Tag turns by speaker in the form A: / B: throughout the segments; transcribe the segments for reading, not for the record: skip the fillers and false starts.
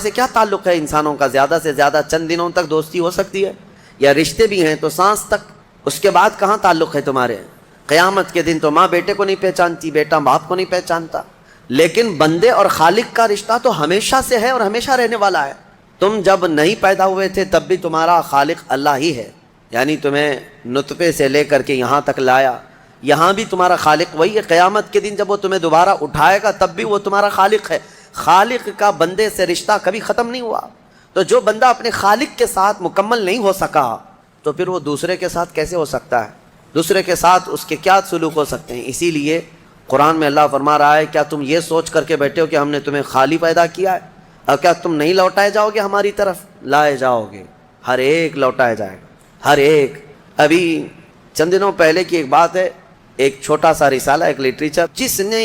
A: سے کیا تعلق ہے انسانوں کا؟ زیادہ سے زیادہ چند دنوں تک دوستی ہو سکتی ہے، یا رشتے بھی ہیں تو سانس تک، اس کے بعد کہاں تعلق ہے تمہارے؟ قیامت کے دن تو ماں بیٹے کو نہیں پہچانتی، بیٹا باپ کو نہیں پہچانتا، لیکن بندے اور خالق کا رشتہ تو ہمیشہ سے ہے اور ہمیشہ رہنے والا ہے۔ تم جب نہیں پیدا ہوئے تھے تب بھی تمہارا خالق اللہ ہی ہے، یعنی تمہیں نطفے سے لے کر کے یہاں تک لایا، یہاں بھی تمہارا خالق وہی ہے۔ قیامت کے دن جب وہ تمہیں دوبارہ اٹھائے گا تب بھی وہ تمہارا خالق ہے۔ خالق کا بندے سے رشتہ کبھی ختم نہیں ہوا۔ تو جو بندہ اپنے خالق کے ساتھ مکمل نہیں ہو سکا تو پھر وہ دوسرے کے ساتھ کیسے ہو سکتا ہے؟ دوسرے کے ساتھ اس کے کیا سلوک ہو سکتے ہیں؟ اسی لیے قرآن میں اللہ فرما رہا ہے، کیا تم یہ سوچ کر کے بیٹھے ہو کہ ہم نے تمہیں خالی پیدا کیا ہے اور کیا تم نہیں لوٹائے جاؤ گے ہماری طرف؟ لائے جاؤ گے، ہر ایک لوٹائے جائے گا، ہر ایک۔ ابھی چند دنوں پہلے کی ایک بات ہے، ایک چھوٹا سا رسالہ، ایک لٹریچر، جس نے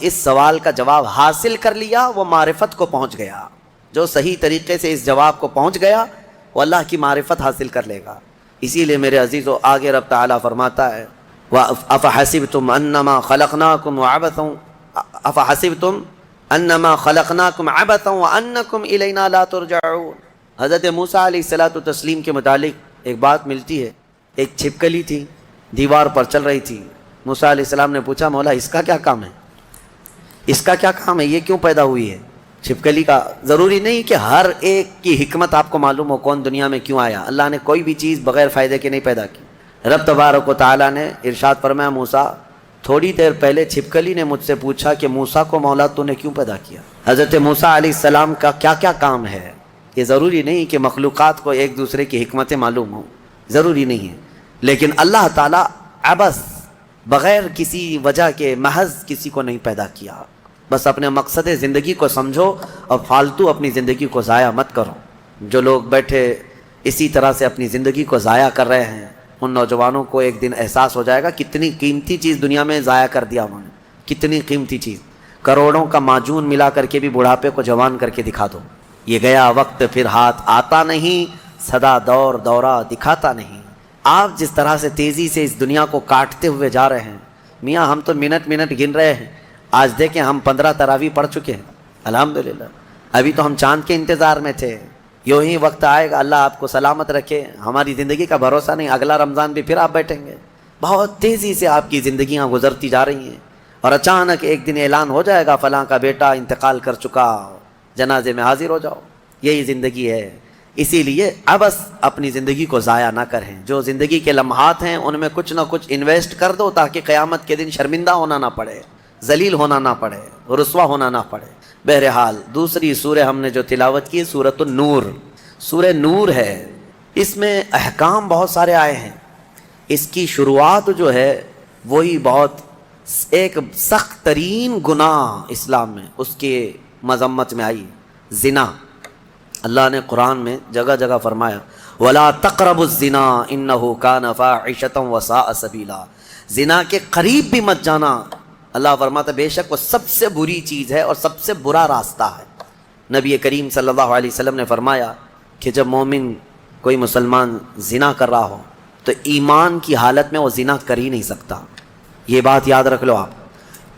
A: اس سوال کا جواب حاصل کر لیا وہ معرفت کو پہنچ گیا۔ جو صحیح طریقے سے اس جواب کو پہنچ گیا وہ اللہ کی معرفت حاصل کر لے گا۔ اسی لیے میرے عزیزو، آگے رب تعالیٰ فرماتا ہے أَفَحَسِبْتُمْ أَنَّمَا خَلَقْنَاكُمْ عَبَثًا أَفَحَسِبْتُمْ أَنَّمَا خَلَقْنَاكُمْ عَبَثًا وَأَنَّكُمْ إِلَيْنَا لَا تُرْجَعُونَ۔ حضرت موسیٰ علیہ السلام کے متعلق ایک بات ملتی ہے۔ ایک چھپکلی تھی، دیوار پر چل رہی تھی۔ موسیٰ علیہ السلام نے پوچھا، مولا اس کا کیا کام ہے؟ اس کا کیا کام ہے؟ یہ کیوں پیدا ہوئی ہے چھپکلی کا؟ ضروری نہیں کہ ہر ایک کی حکمت آپ کو معلوم ہو، کون دنیا میں کیوں آیا۔ اللہ نے کوئی بھی چیز بغیر فائدے کے نہیں پیدا کی۔ رب تبارک و تعالیٰ نے ارشاد فرمایا، موسیٰ تھوڑی دیر پہلے چھپکلی نے مجھ سے پوچھا کہ موسیٰ کو مولا تو نے کیوں پیدا کیا؟ حضرت موسیٰ علیہ السلام کا کیا کیا کام ہے؟ یہ ضروری نہیں کہ مخلوقات کو ایک دوسرے کی حکمتیں معلوم ہوں، ضروری نہیں ہے، لیکن اللہ تعالیٰ عبث بغیر کسی وجہ کے محض کسی کو نہیں پیدا کیا۔ بس اپنے مقصد زندگی کو سمجھو اور فالتو اپنی زندگی کو ضائع مت کرو۔ جو لوگ بیٹھے اسی طرح سے اپنی زندگی کو ضائع کر رہے ہیں، ان نوجوانوں کو ایک دن احساس ہو جائے گا کتنی قیمتی چیز دنیا میں ضائع کر دیا انہوں نے، کتنی قیمتی چیز۔ کروڑوں کا معجون ملا کر کے بھی بڑھاپے کو جوان کر کے دکھا دو۔ یہ گیا وقت پھر ہاتھ آتا نہیں، سدا دور دورہ دکھاتا نہیں۔ آپ جس طرح سے تیزی سے اس دنیا کو کاٹتے ہوئے جا رہے ہیں، میاں ہم تو منٹ منٹ گن رہے ہیں۔ آج دیکھیں ہم 15 تراویح پڑھ چکے ہیں الحمدللہ۔ ابھی تو ہم چاند کے انتظار میں تھے۔ یوں ہی وقت آئے گا، اللہ آپ کو سلامت رکھے، ہماری زندگی کا بھروسہ نہیں، اگلا رمضان بھی پھر آپ بیٹھیں گے۔ بہت تیزی سے آپ کی زندگیاں گزرتی جا رہی ہیں، اور اچانک ایک دن اعلان ہو جائے گا فلاں کا بیٹا انتقال کر چکا، جنازے میں حاضر ہو جاؤ۔ یہی زندگی ہے۔ اسی لیے عبث اپنی زندگی کو ضائع نہ کریں۔ جو زندگی کے لمحات ہیں ان میں کچھ نہ کچھ انویسٹ کر دو تاکہ قیامت کے دن شرمندہ ہونا نہ پڑے، ذلیل ہونا نہ پڑے، رسوا ہونا نہ پڑے۔ بہرحال دوسری سورہ ہم نے جو تلاوت کی سورۃ النور، سورہ نور ہے، اس میں احکام بہت سارے آئے ہیں۔ اس کی شروعات جو ہے وہی بہت ایک سخت ترین گناہ اسلام میں اس کے مذمت میں آئی، زنا۔ اللہ نے قرآن میں جگہ جگہ فرمایا وَلَا تَقْرَبُوا الزِّنَا إِنَّهُ كَانَ فَاحِشَةً وَسَاءَ سَبِيلًا۔ زنا کے قریب بھی مت جانا۔ اللہ فرماتا بے شک وہ سب سے بری چیز ہے اور سب سے برا راستہ ہے۔ نبی کریم صلی اللہ علیہ وسلم نے فرمایا کہ جب مومن کوئی مسلمان زنا کر رہا ہو تو ایمان کی حالت میں وہ زنا کر ہی نہیں سکتا۔ یہ بات یاد رکھ لو آپ،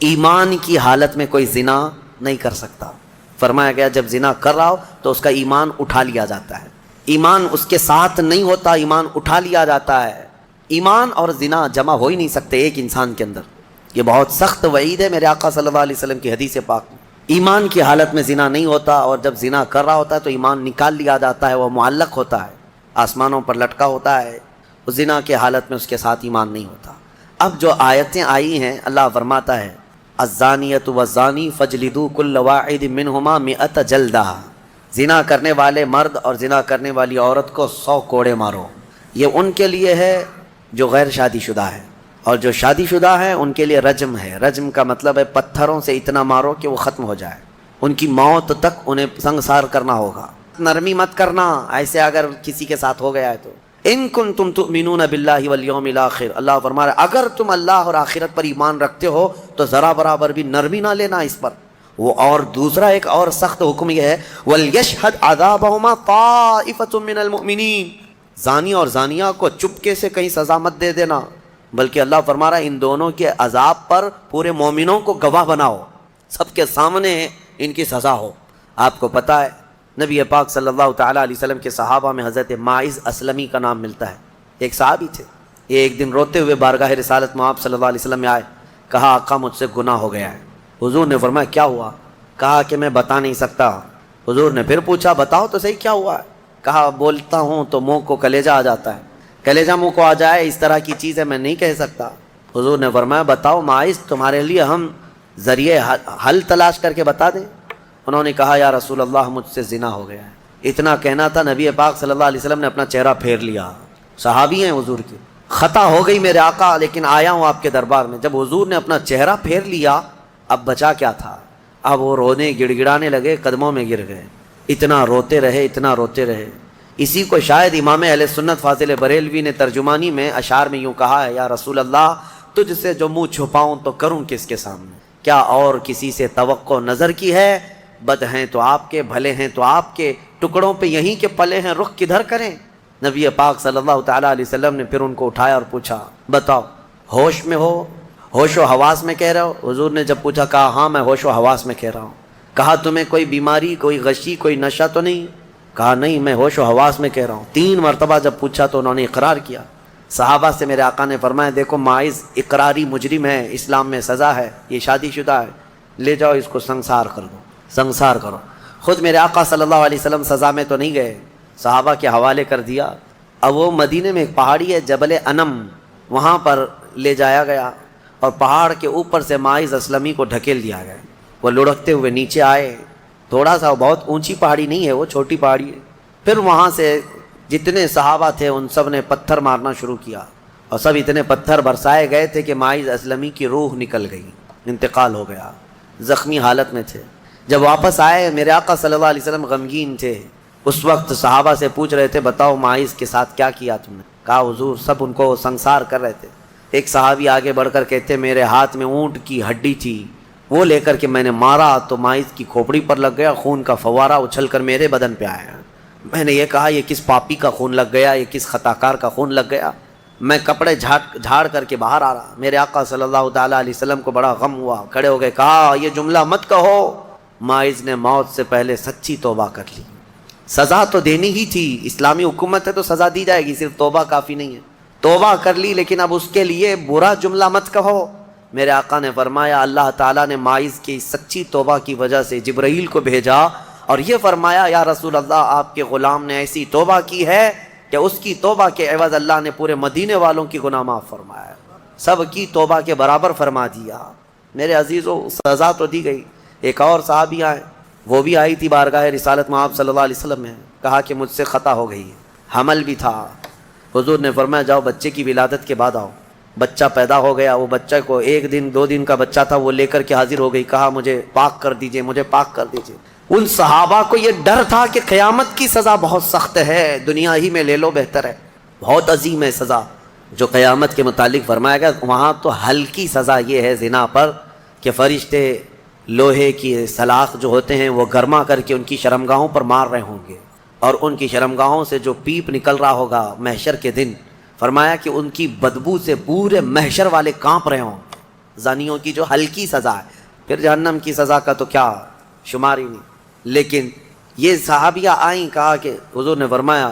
A: ایمان کی حالت میں کوئی زنا نہیں کر سکتا۔ فرمایا گیا جب زنا کر رہا ہو تو اس کا ایمان اٹھا لیا جاتا ہے۔ ایمان اس کے ساتھ نہیں ہوتا، ایمان اٹھا لیا جاتا ہے۔ ایمان اور زنا جمع ہو ہی نہیں سکتے ایک انسان کے اندر۔ یہ بہت سخت وعید ہے میرے آقا صلی اللہ علیہ وسلم کی حدیث پاک میں۔ ایمان کی حالت میں زنا نہیں ہوتا، اور جب زنا کر رہا ہوتا ہے تو ایمان نکال لیا جاتا ہے، وہ معلق ہوتا ہے، آسمانوں پر لٹکا ہوتا ہے۔ اس زنا کی حالت میں اس کے ساتھ ایمان نہیں ہوتا۔ اب جو آیتیں آئی ہیں اللہ فرماتا ہے الزانیۃ والزانی فاجلدوا کل واحد منہما 100 جلدہ۔ زنا کرنے والے مرد اور زنا کرنے والی عورت کو 100 کوڑے مارو۔ یہ ان کے لیے ہے جو غیر شادی شدہ ہے، اور جو شادی شدہ ہیں ان کے لیے رجم ہے۔ رجم کا مطلب ہے پتھروں سے اتنا مارو کہ وہ ختم ہو جائے، ان کی موت تک انہیں سنگسار کرنا ہوگا۔ نرمی مت کرنا ایسے اگر کسی کے ساتھ ہو گیا ہے تو۔ ان کنتم تؤمنون باللہ والیوم الاخر، اللہ فرما رہا ہے اگر تم اللہ اور آخرت پر ایمان رکھتے ہو تو ذرا برابر بھی نرمی نہ لینا اس پر۔ وہ اور دوسرا ایک اور سخت حکم یہ ہے وَلْيَشْهَدْ عَذَابَهُمَا طَائِفَةٌ مِّنَ الْمُؤْمِنِينَ، زانی اور زانیہ کو چپکے سے کہیں سزا مت دے دینا، بلکہ اللہ فرما رہا ہے ان دونوں کے عذاب پر پورے مومنوں کو گواہ بناؤ، سب کے سامنے ان کی سزا ہو۔ آپ کو پتہ ہے نبی پاک صلی اللہ تعالیٰ علیہ وسلم کے صحابہ میں حضرت ماعز اسلمی کا نام ملتا ہے، ایک صحابی تھے. یہ ایک دن روتے ہوئے بارگاہ رسالت میں آپ صلی اللہ علیہ وسلم میں آئے. کہا آقا مجھ سے گناہ ہو گیا ہے. حضور نے فرمایا کیا ہوا؟ کہا کہ میں بتا نہیں سکتا. حضور نے پھر پوچھا بتاؤ تو صحیح کیا ہوا ہے؟ کہا بولتا ہوں تو منہ کو کلیجہ آ جاتا ہے، کلیجہ منہ کو آ جائے اس طرح کی چیز ہے میں نہیں کہہ سکتا. حضور نے فرمایا بتاؤ ماعز تمہارے لیے ہم ذریعے حل تلاش کر کے بتا دیں. انہوں نے کہا یا رسول اللہ مجھ سے زنا ہو گیا ہے. اتنا کہنا تھا نبی پاک صلی اللہ علیہ وسلم نے اپنا چہرہ پھیر لیا. صحابی ہیں حضور کی. خطا ہو گئی میرے آقا لیکن آیا ہوں آپ کے دربار میں. جب حضور نے اپنا چہرہ پھیر لیا اب بچا کیا تھا؟ اب وہ رونے گڑ گڑانے لگے، قدموں میں گر گئے. اتنا روتے رہے اتنا روتے رہے. اسی کو شاید امام اہل سنت فاضل بریلوی نے ترجمانی میں اشعار میں یوں کہا ہے یا رسول اللہ تجھ سے جو منہ چھپاؤں تو کروں کس کے سامنے؟ کیا اور کسی سے توقع نظر کی ہے؟ بد ہیں تو آپ کے، بھلے ہیں تو آپ کے، ٹکڑوں پہ یہیں کے پلے ہیں، رخ کدھر کریں؟ نبی پاک صلی اللہ تعالیٰ علیہ وسلم نے پھر ان کو اٹھایا اور پوچھا بتاؤ ہوش میں ہو، ہوش و حواس میں کہہ رہے ہو؟ حضور نے جب پوچھا کہا ہاں میں ہوش و حواس میں کہہ رہا ہوں. کہا تمہیں کوئی بیماری، کوئی غشی، کوئی نشہ تو نہیں؟ کہا نہیں میں ہوش و حواس میں کہہ رہا ہوں. 3 مرتبہ جب پوچھا تو انہوں نے اقرار کیا. صحابہ سے میرے آقا نے فرمایا دیکھو ماعز اقراری مجرم ہے، اسلام میں سزا ہے، یہ شادی شدہ ہے، لے جاؤ اس کو سنسار کر دو، سنسار کرو. خود میرے آقا صلی اللہ علیہ وسلم سزا میں تو نہیں گئے، صحابہ کے حوالے کر دیا. اب وہ مدینے میں ایک پہاڑی ہے جبل انم، وہاں پر لے جایا گیا اور پہاڑ کے اوپر سے ماعز اسلمی کو ڈھکیل دیا گیا. وہ لڑکتے ہوئے نیچے آئے. تھوڑا سا بہت اونچی پہاڑی نہیں ہے، وہ چھوٹی پہاڑی ہے. پھر وہاں سے جتنے صحابہ تھے ان سب نے پتھر مارنا شروع کیا اور سب اتنے پتھر برسائے گئے تھے کہ ماعز اسلمی کی روح نکل گئی، انتقال ہو گیا، زخمی حالت میں تھے. جب واپس آئے میرے آقا صلی اللہ علیہ وسلم غمگین تھے. اس وقت صحابہ سے پوچھ رہے تھے بتاؤ ماعز کے ساتھ کیا کیا تم نے؟ کہا حضور سب ان کو سنسار کر رہے تھے. ایک صحابی آگے بڑھ کر کہتے میرے ہاتھ میں اونٹ کی ہڈی تھی، وہ لے کر کے میں نے مارا تو ماعز کی کھوپڑی پر لگ گیا، خون کا فوارہ اچھل کر میرے بدن پہ آیا. میں نے یہ کہا یہ کس پاپی کا خون لگ گیا، یہ کس خطا کار کا خون لگ گیا. میں کپڑے جھاڑ کر کے باہر آ رہا. میرے آقا صلی اللہ تعالیٰ علیہ وسلم کو بڑا غم ہوا، کھڑے ہو گئے، کہا یہ جملہ مت کہو، ماعز نے موت سے پہلے سچی توبہ کر لی. سزا تو دینی ہی تھی، اسلامی حکومت ہے تو سزا دی جائے گی، صرف توبہ کافی نہیں ہے. توبہ کر لی لیکن اب اس کے لیے برا جملہ مت کہو. میرے آقا نے فرمایا اللہ تعالیٰ نے ماعز کی سچی توبہ کی وجہ سے جبرائیل کو بھیجا اور یہ فرمایا یا رسول اللہ آپ کے غلام نے ایسی توبہ کی ہے کہ اس کی توبہ کے عوض اللہ نے پورے مدینے والوں کی گناہ معاف فرمایا، سب کی توبہ کے برابر فرما دیا. میرے عزیزو سزا تو دی گئی. ایک اور صحابی آئے، وہ بھی آئی تھی بارگاہ رسالت میں آپ صلی اللہ علیہ وسلم میں، کہا کہ مجھ سے خطا ہو گئی ہے، حمل بھی تھا. حضور نے فرمایا جاؤ بچے کی ولادت کے بعد آؤ. بچہ پیدا ہو گیا، وہ بچہ کو 1 دن 2 دن کا بچہ تھا، وہ لے کر کے حاضر ہو گئی، کہا مجھے پاک کر دیجئے، مجھے پاک کر دیجئے. ان صحابہ کو یہ ڈر تھا کہ قیامت کی سزا بہت سخت ہے، دنیا ہی میں لے لو بہتر ہے، بہت عظیم ہے سزا جو قیامت کے متعلق فرمایا گیا. وہاں تو ہلکی سزا یہ ہے زنا پر کہ فرشتے لوہے کی سلاخ جو ہوتے ہیں وہ گرما کر کے ان کی شرمگاہوں پر مار رہے ہوں گے اور ان کی شرمگاہوں سے جو پیپ نکل رہا ہوگا محشر کے دن، فرمایا کہ ان کی بدبو سے پورے محشر والے کانپ رہے ہوں. زانیوں کی جو ہلکی سزا ہے، پھر جہنم کی سزا کا تو کیا شمار ہی نہیں. لیکن یہ صحابیہ آئیں، کہا کہ حضور نے فرمایا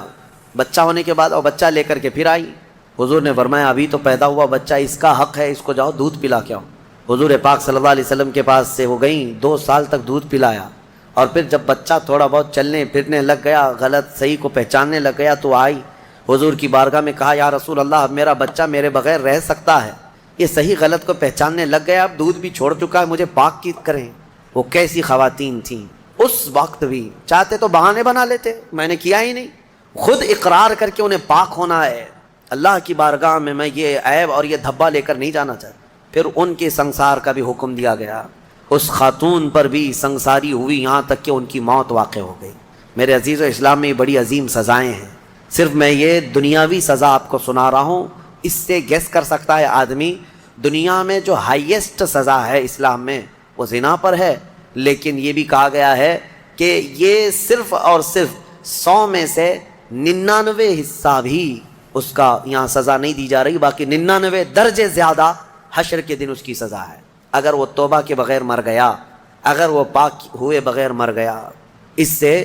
A: بچہ ہونے کے بعد اور بچہ لے کر کے پھر آئی. حضور نے فرمایا ابھی تو پیدا ہوا بچہ، اس کا حق ہے، اس کو جاؤ دودھ پلا کے آؤ. حضور پاک صلی اللہ علیہ وسلم کے پاس سے وہ گئیں، 2 سال تک دودھ پلایا اور پھر جب بچہ تھوڑا بہت چلنے پھرنے لگ گیا، غلط صحیح کو پہچاننے لگ گیا تو آئی حضور کی بارگاہ میں، کہا یا رسول اللہ اب میرا بچہ میرے بغیر رہ سکتا ہے، یہ صحیح غلط کو پہچاننے لگ گیا، اب دودھ بھی چھوڑ چکا ہے، مجھے پاک کی کریں. وہ کیسی خواتین تھیں اس وقت بھی، چاہتے تو بہانے بنا لیتے، میں نے کیا ہی نہیں، خود اقرار کر کے انہیں پاک ہونا ہے. اللہ کی بارگاہ میں یہ عیب اور یہ دھبا لے کر نہیں جانا چاہتا. پھر ان کے سنسار کا بھی حکم دیا گیا، اس خاتون پر بھی سنساری ہوئی یہاں تک کہ ان کی موت واقع ہو گئی. میرے عزیز و اسلام میں بڑی عظیم سزائیں ہیں. صرف میں یہ دنیاوی سزا آپ کو سنا رہا ہوں، اس سے گیس کر سکتا ہے آدمی دنیا میں جو ہائیسٹ سزا ہے اسلام میں وہ زنا پر ہے. لیکن یہ بھی کہا گیا ہے کہ یہ صرف اور صرف 100 میں سے 99 حصہ بھی اس کا یہاں سزا نہیں دی جا رہی، باقی 99 درجے زیادہ حشر کے دن اس کی سزا ہے. اگر وہ توبہ کے بغیر مر گیا، اگر وہ پاک ہوئے بغیر مر گیا، اس سے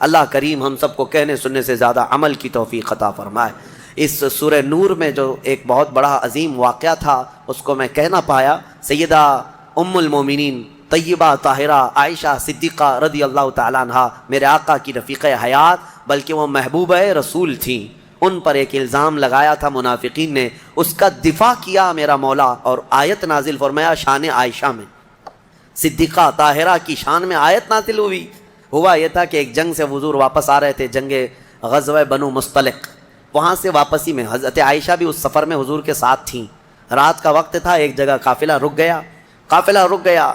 A: اللہ کریم ہم سب کو کہنے سننے سے زیادہ عمل کی توفیق عطا فرمائے۔ اس سورہ نور میں جو ایک بہت بڑا عظیم واقعہ تھا اس کو میں کہہ نہ پایا۔ سیدہ ام المومنین طیبہ طاہرہ عائشہ صدیقہ رضی اللہ تعالیٰ عنہ میرے آقا کی رفیقہ حیات، بلکہ وہ محبوبہ رسول تھیں، ان پر ایک الزام لگایا تھا منافقین نے، اس کا دفاع کیا میرا مولا اور آیت نازل فرمایا شان عائشہ میں، صدیقہ طاہرہ کی شان میں آیت نازل ہوئی۔ ہوا یہ تھا کہ ایک جنگ سے حضور واپس آ رہے تھے، جنگ غزوہ بنو مصطلق، وہاں سے واپسی میں حضرت عائشہ بھی اس سفر میں حضور کے ساتھ تھیں۔ رات کا وقت تھا، ایک جگہ قافلہ رک گیا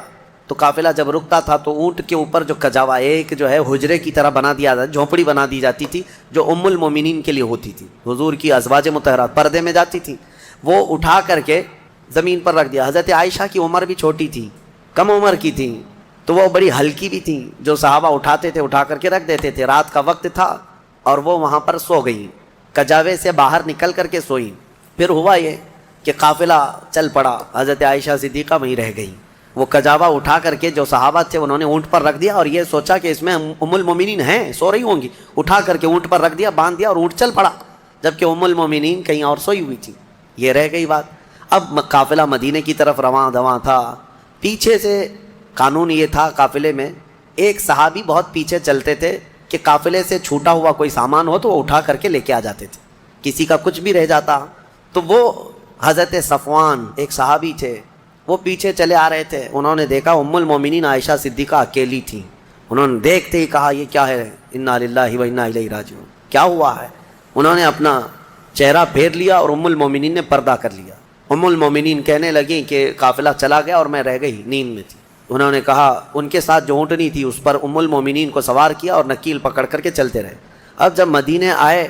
A: تو قافلہ جب رکتا تھا تو اونٹ کے اوپر جو کجاوا ایک جو ہے حجرے کی طرح بنا دیا جاتا، جھونپڑی بنا دی جاتی تھی جو ام المومنین کے لیے ہوتی تھی، حضور کی ازواج مطہرات پردے میں جاتی تھی، وہ اٹھا کر کے زمین پر رکھ دیا۔ حضرت عائشہ کی عمر بھی چھوٹی تھی، کم عمر کی تھی، تو وہ بڑی ہلکی بھی تھی، جو صحابہ اٹھاتے تھے اٹھا کر کے رکھ دیتے تھے۔ رات کا وقت تھا اور وہ وہاں پر سو گئی، کجاوے سے باہر نکل کر کے سوئی۔ پھر ہوا یہ کہ قافلہ چل پڑا، حضرت عائشہ صدیقہ وہیں رہ گئی۔ وہ کجاوا اٹھا کر کے جو صحابہ تھے انہوں نے اونٹ پر رکھ دیا اور یہ سوچا کہ اس میں ام المومنین ہیں، سو رہی ہوں گی، اٹھا کر کے اونٹ پر رکھ دیا، باندھ دیا اور اونٹ چل پڑا، جبکہ ام المومنین کہیں اور سوئی ہوئی تھی۔ یہ رہ گئی بات۔ اب قافلہ مدینے کی طرف رواں دواں تھا، پیچھے سے قانون یہ تھا قافلے میں ایک صحابی بہت پیچھے چلتے تھے کہ قافلے سے چھوٹا ہوا کوئی سامان ہو تو وہ اٹھا کر کے لے کے آ جاتے تھے، کسی کا کچھ بھی رہ جاتا تو وہ حضرت صفوان ایک صحابی تھے، وہ پیچھے چلے آ رہے تھے، انہوں نے دیکھا ام المومنین عائشہ صدیقہ اکیلی تھی، انہوں نے دیکھتے ہی کہا یہ کیا ہے، انا للہ و انا الیہ راجعون، کیا ہوا ہے؟ انہوں نے اپنا چہرہ پھیر لیا اور ام المومنین نے پردہ کر لیا۔ ام المومنین کہنے لگیں کہ قافلہ چلا گیا اور میں رہ گئی، نیند میں تھی۔ انہوں نے کہا ان کے ساتھ جو اونٹنی تھی اس پر ام المومنین کو سوار کیا اور نکیل پکڑ کر کے چلتے رہے۔ اب جب مدینے آئے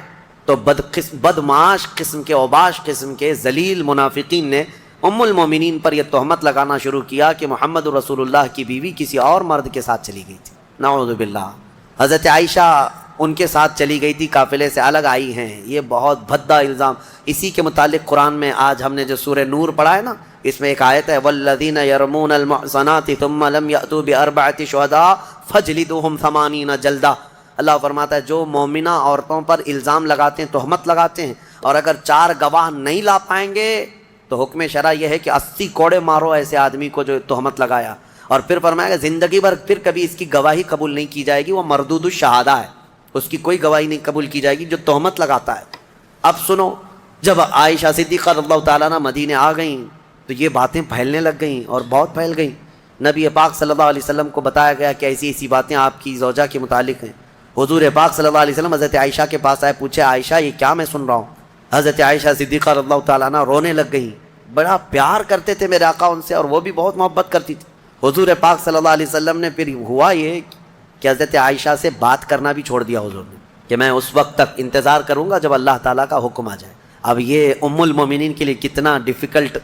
A: تو بدمعاش قسم کے اوباش قسم کے ذلیل منافقین نے ام المومنین پر یہ تہمت لگانا شروع کیا کہ محمد رسول اللہ کی بیوی کسی اور مرد کے ساتھ چلی گئی تھی، نعوذ باللہ۔ حضرت عائشہ ان کے ساتھ چلی گئی تھی، قافلے سے الگ آئی ہیں، یہ بہت بھدا الزام۔ اسی کے متعلق قرآن میں آج ہم نے جو سورہ نور پڑھا ہے نا، اس میں ایک آیت ہے والذین یرمون المحصنات ثم لم یأتوا باربعۃ شہداء فاجلدوہم 80 جلدہ۔ اللہ فرماتا ہے جو مومنہ عورتوں پر الزام لگاتے ہیں، تہمت لگاتے ہیں، اور اگر 4 گواہ نہیں لا پائیں گے تو حکم شرع یہ ہے کہ 80 کوڑے مارو ایسے آدمی کو جو تہمت لگایا۔ اور پھر فرمایا کہ زندگی بھر پھر کبھی اس کی گواہی قبول نہیں کی جائے گی، وہ مردود الشہادہ ہے، اس کی کوئی گواہی نہیں قبول کی جائے گی جو تہمت لگاتا ہے۔ اب سنو، جب عائشہ صدیقہ رضی اللہ تعالیٰ عنہ مدینے آ گئیں تو یہ باتیں پھیلنے لگ گئیں اور بہت پھیل گئیں۔ نبی پاک صلی اللہ علیہ وسلم کو بتایا گیا کہ ایسی ایسی باتیں آپ کی زوجہ کے متعلق ہیں۔ حضور پاک صلی اللہ علیہ وسلم حضرت عائشہ کے پاس آئے، پوچھے عائشہ یہ کیا میں سن رہا ہوں؟ حضرت عائشہ صدیقہ رضی اللہ تعالیٰ عنہ رونے لگ گئیں، بڑا پیار کرتے تھے میرے آقا ان سے اور وہ بھی بہت محبت کرتی تھی۔ حضور پاک صلی اللہ علیہ وسلم نے پھر ہوا یہ کہ حضرت عائشہ سے بات کرنا بھی چھوڑ دیا حضور نے، کہ میں اس وقت تک انتظار کروں گا جب اللہ تعالیٰ کا حکم آ جائے۔ اب یہ ام المومنین کے لیے کتنا ڈیفیکلٹ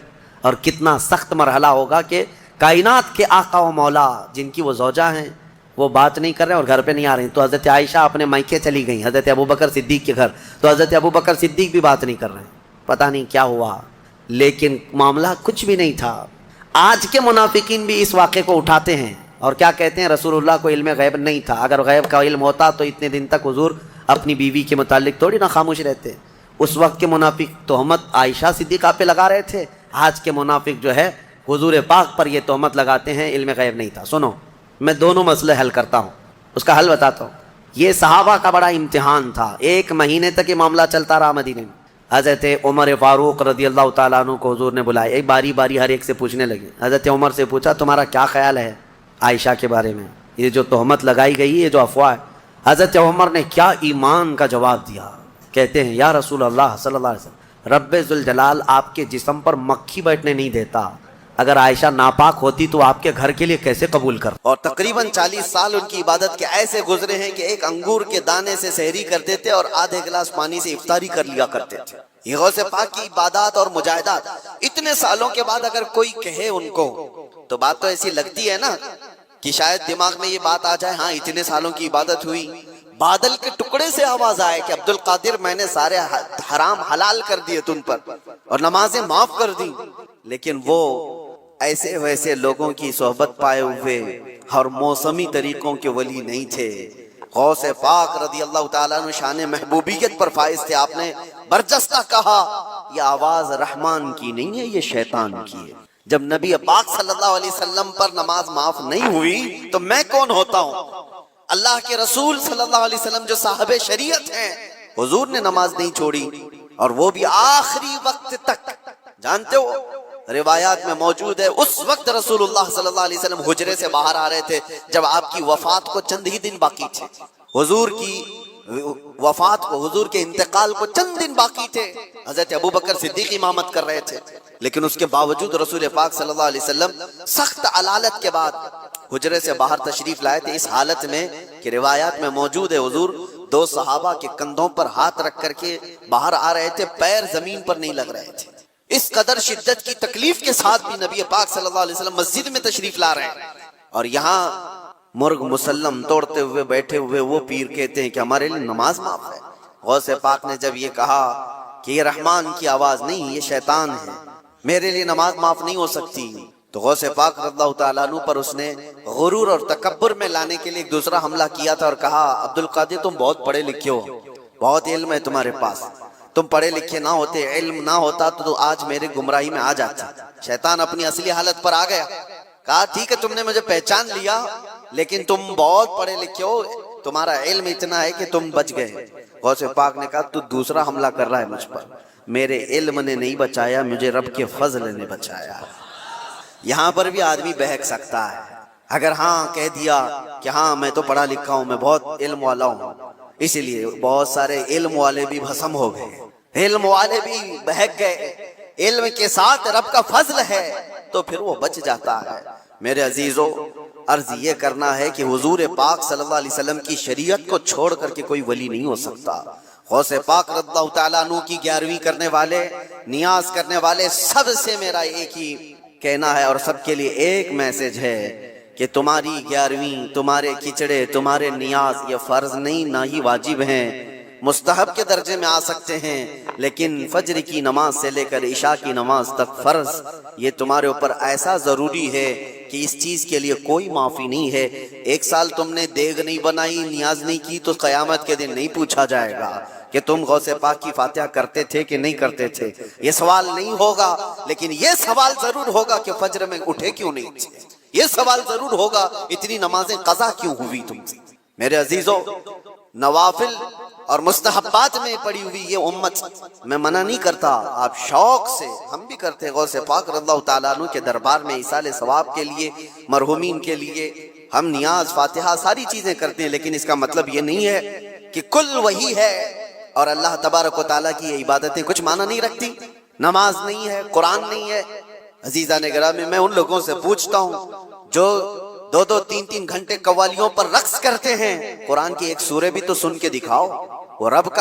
A: اور کتنا سخت مرحلہ ہوگا کہ کائنات کے آقا و مولا جن کی وہ زوجہ ہیں وہ بات نہیں کر رہے اور گھر پہ نہیں آ رہے ہیں۔ تو حضرت عائشہ اپنے مائکے چلی گئیں حضرت ابوبکر صدیق کے گھر، تو حضرت ابوبکر صدیق بھی بات نہیں کر رہے ہیں، پتہ نہیں کیا ہوا، لیکن معاملہ کچھ بھی نہیں تھا۔ آج کے منافقین بھی اس واقعے کو اٹھاتے ہیں اور کیا کہتے ہیں رسول اللہ کو علم غیب نہیں تھا، اگر غیب کا علم ہوتا تو اتنے دن تک حضور اپنی بیوی کے متعلق تھوڑی نہ خاموش رہتے۔ اس وقت کے منافق تہمت عائشہ صدیقہ پہ لگا رہے تھے، آج کے منافق جو ہے حضور پاک پر یہ تہمت لگاتے ہیں علم غیب نہیں تھا۔ سنو، میں دونوں مسئلے حل کرتا ہوں، اس کا حل بتاتا ہوں۔ یہ صحابہ کا بڑا امتحان تھا، 1 مہینے تک یہ معاملہ چلتا رہا مدینے میں۔ حضرت عمر فاروق رضی اللہ تعالیٰ عنہ کو حضور نے بلایا، ایک باری باری ہر ایک سے پوچھنے لگے۔ حضرت عمر سے پوچھا تمہارا کیا خیال ہے عائشہ کے بارے میں، یہ جو تہمت لگائی گئی ہے، یہ جو افواہ ہے۔ حضرت عمر نے کیا ایمان کا جواب دیا، کہتے ہیں یا رسول اللہ صلی اللہ علیہ وسلم، رب ذوالجلال آپ کے جسم پر مکھی بیٹھنے نہیں دیتا، اگر عائشہ ناپاک ہوتی تو آپ کے گھر کے لیے کیسے قبول کر۔ اور تقریباً 40 سال ان کی عبادت کے ایسے گزرے ہیں کہ ایک انگور کے دانے سے سحری کرتے تھے اور آدھے گلاس پانی سے افطاری کر لیا کرتے تھے۔ یہ غوث پاک کی عبادات اور مجاہدات، اتنے سالوں کے بعد اگر کوئی کہے ان کو تو بات تو ایسی لگتی ہے نا کہ شاید دماغ میں یہ بات آ جائے، ہاں اتنے سالوں کی عبادت ہوئی، بادل کے ٹکڑے سے آواز آئے کہ عبد القادر میں نے سارے حرام حلال کر دیے تم پر اور نمازیں معاف کر دی، لیکن وہ ایسے ویسے لوگوں کی صحبت پائے ہوئے اور موسمی طریقوں کے ولی نہیں تھے۔ غوث پاک رضی اللہ تعالیٰ عنہ شان محبوبیت پر فائز تھے. آپ نے برجستہ کہا یہ آواز رحمان کی نہیں ہے، یہ شیطان کی ہے. جب نبی پاک صلی اللہ علیہ وسلم پر نماز معاف نہیں ہوئی تو میں کون ہوتا ہوں؟ اللہ کے رسول صلی اللہ علیہ وسلم جو صاحب شریعت ہیں، حضور نے نماز نہیں چھوڑی، اور وہ بھی آخری وقت تک. جانتے ہو روایات میں موجود ہے اس وقت رسول اللہ صلی اللہ علیہ وسلم حجرے سے باہر آ رہے تھے جب آپ کی وفات کو چند ہی دن باقی تھے. حضور کی وفات کو، حضور کے انتقال کو چند دن باقی تھے. حضرت ابوبکر صدیق امامت کر رہے تھے، لیکن اس کے باوجود رسول پاک صلی اللہ علیہ وسلم سخت علالت کے بعد حجرے سے باہر تشریف لائے تھے، اس حالت میں کہ روایات میں موجود ہے حضور دو صحابہ کے کندھوں پر ہاتھ رکھ کر کے باہر آ رہے تھے، پیر زمین پر نہیں لگ رہے تھے. اس قدر شدت کی تکلیف کے ساتھ بھی نبی پاک صلی اللہ علیہ وسلم مسجد میں تشریف لا رہے ہیں، اور یہاں مرغ مسلم توڑتے ہوئے بیٹھے ہوئے وہ پیر کہتے ہیں کہ ہمارے لیے نماز معاف ہے. غوث پاک نے جب یہ کہا کہ یہ رحمان کی آواز نہیں، یہ شیطان ہے، میرے لیے نماز معاف نہیں ہو سکتی، تو غوث پاک رضی اللہ تعالیٰ عنہ پر اس نے غرور اور تکبر میں لانے کے لیے ایک دوسرا حملہ کیا تھا اور کہا عبد القادر تم بہت پڑھے لکھے ہو، بہت علم ہے تمہارے پاس، تم پڑھے لکھے نہ ہوتے، علم نہ ہوتا تو آج میرے گمراہی میں آ جاتا. شیطان اپنی اصلی حالت پر آ گیا، کہا ٹھیک ہے تم نے مجھے پہچان لیا لیکن تم بہت پڑھے لکھے ہو، تمہارا علم اتنا ہے کہ تم بچ گئے. غوث پاک نے کہا تو دوسرا حملہ کر رہا ہے مجھ پر، میرے علم نے نہیں بچایا، مجھے رب کے فضل نے بچایا. یہاں پر بھی آدمی بہک سکتا ہے اگر ہاں کہہ دیا کہ ہاں میں تو پڑھا لکھا ہوں، میں بہت علم والا ہوں. اسی لیے بہت سارے علم والے بھی بھسم ہو گئے، علم والے بھی بہک گئے. علم کے ساتھ رب کا فضل ہے تو پھر وہ بچ جاتا ہے. میرے عزیزو، عرض یہ کرنا ہے کہ حضور پاک صلی اللہ علیہ وسلم کی شریعت کو چھوڑ کر کے کوئی ولی نہیں ہو سکتا. غوث پاک رضی اللہ تعالیٰ عنہ کی 11ویں کرنے والے، نیاز کرنے والے سب سے میرا ایک ہی کہنا ہے اور سب کے لیے ایک میسج ہے کہ تمہاری 11ویں، تمہارے کچڑے، تمہارے نیاز یہ فرض نہیں نہ ہی واجب ہیں، مستحب کے درجے میں آ سکتے ہیں، لیکن فجر کی نماز سے لے کر عشاء کی نماز تک فرض یہ تمہارے اوپر ایسا ضروری ہے کہ اس چیز کے لیے کوئی معافی نہیں ہے. 1 سال تم نے دیگ نہیں بنائی، نیاز نہیں کی تو قیامت کے دن نہیں پوچھا جائے گا کہ تم غوث پاک کی فاتحہ کرتے تھے کہ نہیں کرتے تھے. یہ سوال نہیں ہوگا، لیکن یہ سوال ضرور ہوگا کہ فجر میں اٹھے کیوں نہیں تھے. یہ سوال ضرور ہوگا اتنی نمازیں قضا کیوں ہوئی تم سے. میرے عزیزو، نوافل اور مستحبات میں پڑی ہوئی یہ امت، میں منع نہیں کرتا، آپ شوق سے، ہم بھی کرتے ہیں غوث پاک رضی اللہ تعالیٰ عنہ کے دربار میں ایصال ثواب کے لیے، مرحومین کے لیے ہم نیاز، فاتحہ ساری چیزیں کرتے ہیں، لیکن اس کا مطلب یہ نہیں ہے کہ کل وہی ہے اور اللہ تبارک و تعالیٰ کی یہ عبادتیں کچھ معنی نہیں رکھتی. نماز نہیں ہے، قرآن نہیں ہے. عزیزان گرامی، میں ان لوگوں سے پوچھتا ہوں جو 2-2 3-3 گھنٹے قوالیوں پر رقص کرتے ہیں، قرآن کی ایک سورہ بھی تو سن کے دکھاؤ. وہ رب کا